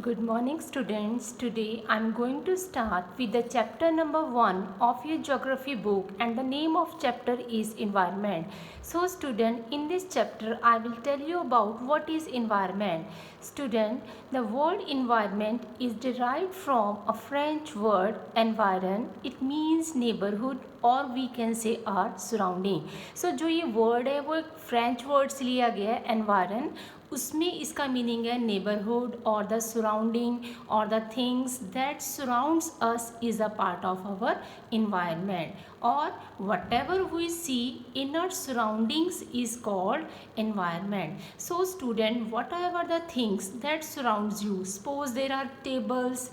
Good morning students. Today I am going to start with the chapter number 1 of your geography book, and the name of chapter is environment. So student, in this chapter I will tell you about what is environment. Student, the word environment is derived from a French word environ. It means neighborhood और we can say our surrounding. So जो ये word है वो एक French word से लिया गया है एनवायरन. उसमें इसका मीनिंग है नेबरहुड और द सराउंडिंग और the things that surrounds us is a part of our environment, और whatever we see in our surroundings is called environment. So student, whatever the things that surrounds you, suppose there are tables,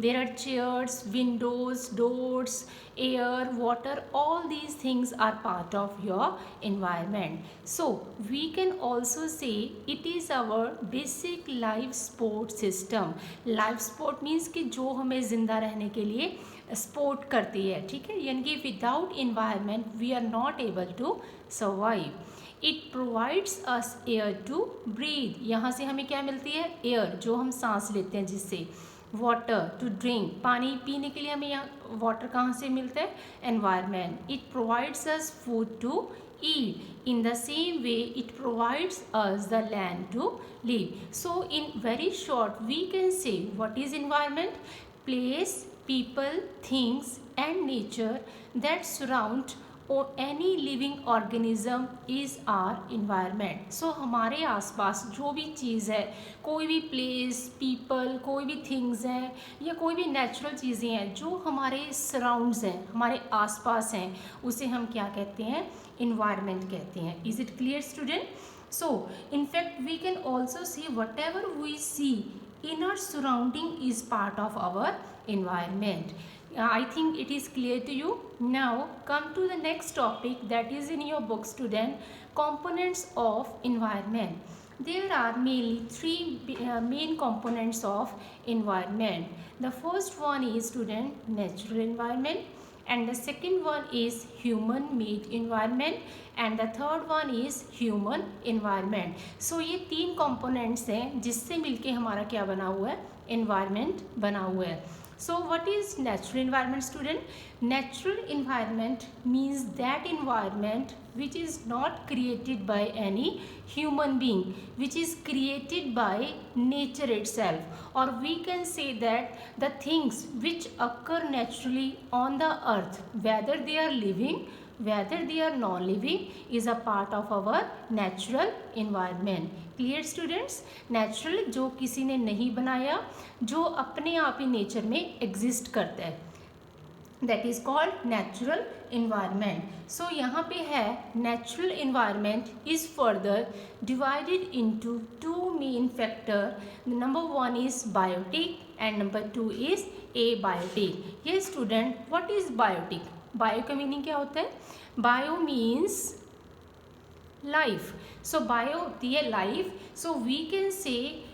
there are chairs, windows, doors, air, water, all these things are part of your environment. So we can also say it is our basic life support system. Life support means कि जो हमें ज़िंदा रहने के लिए support करती है, ठीक है, यानी कि without environment we are not able to survive. It provides us air to breathe. यहाँ से हमें क्या मिलती है? एयर, जो हम सांस लेते हैं जिससे. वाटर टू ड्रिंक, पानी पीने के लिए हमें यहाँ वाटर कहाँ से मिलता है? Environment. It provides us food to eat. In the same way it provides us the land to live. So in very short we can say what is environment? Place, people, things and nature that surround or any living organism is our environment. So हमारे आसपास जो भी चीज़ है, कोई भी place, people, कोई भी things हैं या कोई भी नेचुरल चीज़ें हैं जो हमारे सराउंड्स हैं, हमारे आसपास हैं, उसे हम क्या कहते हैं? environment कहते हैं. Is it clear student? So in fact we can also see whatever we see in our surrounding is part of our environment. I think it is clear to you. Now come to the next topic that is in your book student, components of environment. There are mainly three main components of environment. The first one is student natural environment, and the second one is human made environment, and the third one is human environment. So ये तीन components हैं जिससे मिलके हमारा क्या बना हुआ है? environment बना हुआ है. So what is natural environment student? Natural environment means that environment which is not created by any human being, which is created by nature itself, or we can say that the things which occur naturally on the earth, whether they are living, whether they are non-living, is a part of our natural environment. Clear students? Natural जो किसी ने नहीं बनाया, जो अपने आप ही nature में exist करता है, that is called natural environment. So यहाँ पे है natural environment is further divided into two main factor. Number one is biotic and number two is abiotic. ये student, what is biotic? Bio का meaning क्या होता है? Bio means life. So bio होती है life. So we can say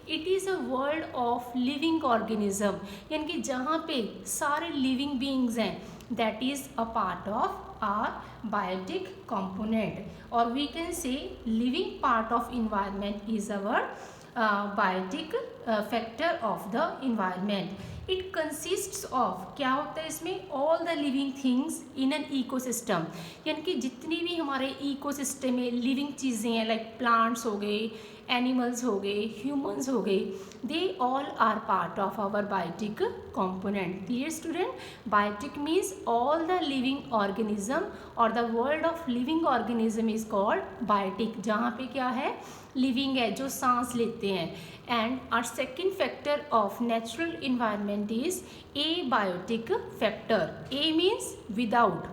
it is a world of living organism, यानी कि जहाँ पे सारे लिविंग बींग्स हैं, that is a part of our biotic component, और we can say living part of environment is our biotic factor of the environment. It consists of, क्या होता है इसमें? All the living things in an ecosystem, यानी कि जितनी भी हमारे इकोसिस्टम में लिविंग चीज़ें हैं, लाइक प्लांट्स हो गए, एनिमल्स हो गए, ह्यूमंस हो गए, they all are part of our biotic component. Clear student? Biotic means all the living organism, और the world of living organism is called biotic, जहाँ पे क्या है? लिविंग है, जो सांस लेते हैं. And our second factor of natural environment is abiotic factor. A means without.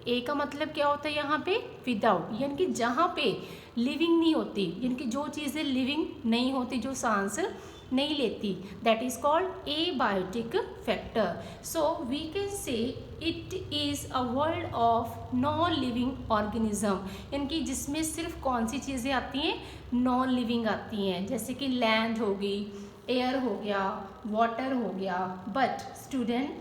A का मतलब क्या होता है यहाँ पे? विदाउट, यानी कि जहाँ पे लिविंग नहीं होती, यानी कि जो चीज़ें लिविंग नहीं होती, जो सांस नहीं लेती, that is called abiotic factor. So we can say it is a world of non living organism, यानी कि जिसमें सिर्फ कौन सी चीज़ें आती हैं? नॉन लिविंग आती हैं, जैसे कि लैंड हो गई, एयर हो गया, वाटर हो गया. बट स्टूडेंट,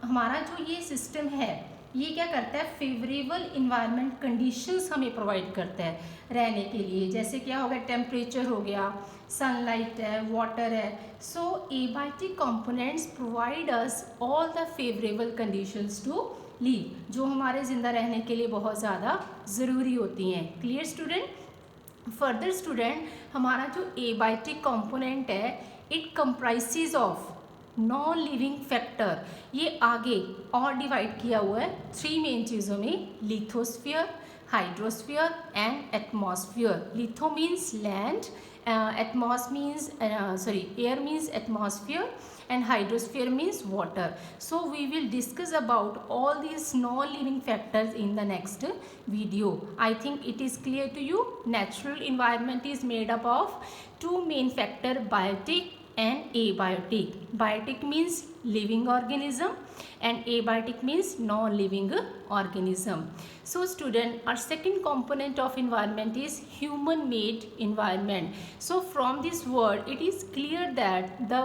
हमारा जो ये सिस्टम है, ये क्या करता है, फेवरेबल इन्वायरमेंट कंडीशंस हमें प्रोवाइड करता है रहने के लिए। जैसे क्या हो गया, टेम्परेचर हो गया, सनलाइट है, वाटर है। So abiotic components provide us all the favourable conditions to live, जो हमारे ज़िंदा रहने के लिए बहुत ज़्यादा ज़रूरी होती हैं। Clear student? फर्दर स्टूडेंट, हमारा जो एबायोटिक कंपोनेंट है, it comprises of non living factor. ये आगे और डिवाइड किया हुआ है 3 मेन चीज़ों में, lithosphere, hydrosphere and atmosphere. Litho means land, air means atmosphere, and hydrosphere means water. So we will discuss about all these non-living factors in the next video. I think it is clear to you. Natural environment is made up of 2 main factors, biotic and abiotic. Biotic means living organism and abiotic means non-living organism. So student, our second component of environment is human made environment. So from this word it is clear that the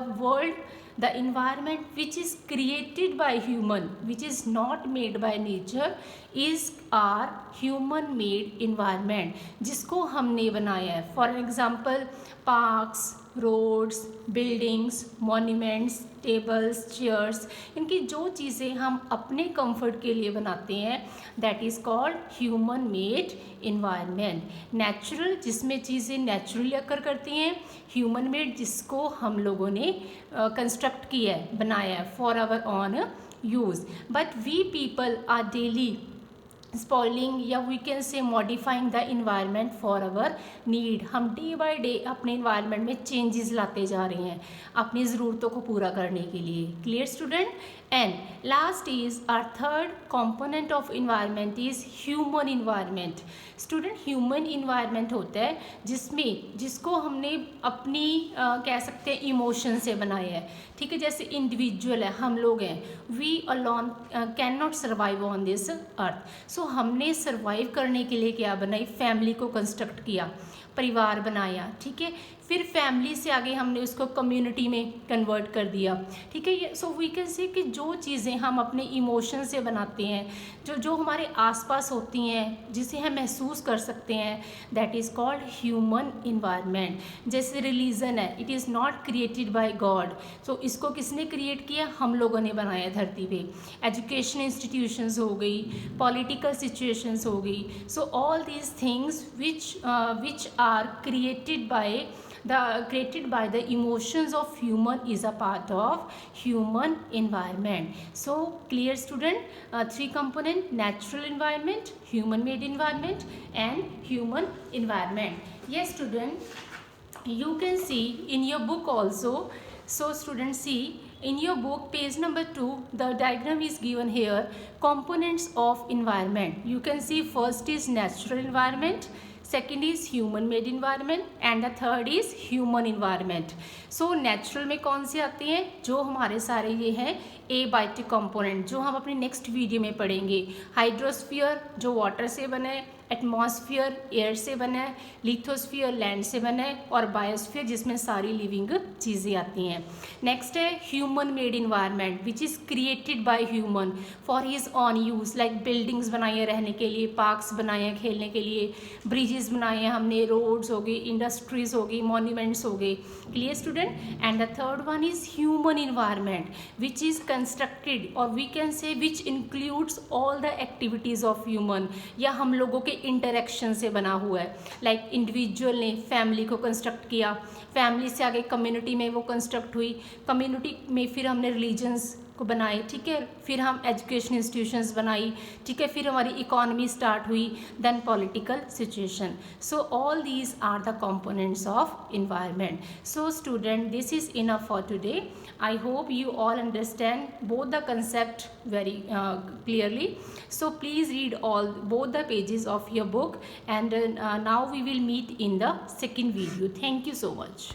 environment which is created by human, which is not made by nature, is our human made environment, जिसको हमने बनाया है. For example, parks, roads, buildings, monuments, tables, chairs, इनकी जो चीज़ें हम अपने comfort के लिए बनाते हैं, that is called human made environment. Natural, जिसमें चीज़ें नेचुरली अकर करती हैं. ह्यूमन मेड, जिसको हम लोगों ने कंस्ट्रक्ट किया है, बनाया है for our own use. But we people are daily spoiling या we can say modifying the environment for our need. हम डे बाय डे अपने इन्वायरमेंट में चेंजेस लाते जा रहे हैं अपनी ज़रूरतों को पूरा करने के लिए. Clear student? And last is our third component of environment is human environment. Student, human environment होता है जिसको हमने अपनी कह सकते हैं इमोशन से बनाया है. ठीक है, जैसे इंडिविजुअल है, हम लोग हैं, we alone can not survive on this earth. So हमने सर्वाइव करने के लिए क्या बनाई, फैमिली को कंस्ट्रक्ट किया, परिवार बनाया. ठीक है, फिर फैमिली से आगे हमने उसको कम्युनिटी में कन्वर्ट कर दिया. ठीक है, सो वी कैन से कि जो चीज़ें हम अपने इमोशन से बनाते हैं, जो हमारे आसपास होती हैं, जिसे हम महसूस कर सकते हैं, that is called human environment. जैसे रिलीजन है, it is not created by god. So इसको किसने क्रिएट किया? हम लोगों ने बनाया धरती पे. एजुकेशन इंस्टीट्यूशंस हो गई, पॉलिटिकल सिचुएशंस हो गई. सो all these things which are created by the emotions of human is a part of human environment. So clear student? 3 component: natural environment, human made environment and human environment. Yes student, you can see in your book also. So students, see in your book page number 2, the diagram is given here, components of environment. You can see first is natural environment, second is human made environment and the third is human environment. So natural में कौन सी आती हैं? जो हमारे सारे ये हैं abiotic component, जो हम अपने नेक्स्ट वीडियो में पढ़ेंगे. हाइड्रोस्फीयर जो वाटर से बना है, एटमॉस्फेयर एयर से बना है, लिथोस्फीयर लैंड से बना है और बायोस्फीयर जिसमें सारी लिविंग चीज़ें आती हैं. नेक्स्ट है human made environment which is created by human for his on use. Like buildings बनाई है रहने के लिए, पार्क्स बनाए हैं खेलने के लिए, ब्रिजेस बनाए हैं हमने, रोड्स हो गई, इंडस्ट्रीज हो गई, मॉन्यूमेंट्स हो गए. Clear student? And the third one is human environment which is constructed और we can say which includes all the activities of human, या हम लोगों के इंटरेक्शन से बना हुआ है. लाइक इंडिविजुअल ने फैमिली को कंस्ट्रक्ट किया, फैमिली से आगे कम्युनिटी में वो कंस्ट्रक्ट हुई, कम्युनिटी में फिर हमने रिलीजन्स को बनाए. ठीक है, फिर हम एजुकेशन इंस्टीट्यूशंस बनाई. ठीक है, फिर हमारी इकोनॉमी स्टार्ट हुई, then political situation. So all these are the components of environment. So student, this is enough for today. I hope you all understand both the concept very clearly. So please read both the pages of your book and now we will meet in the second video. Thank you so much.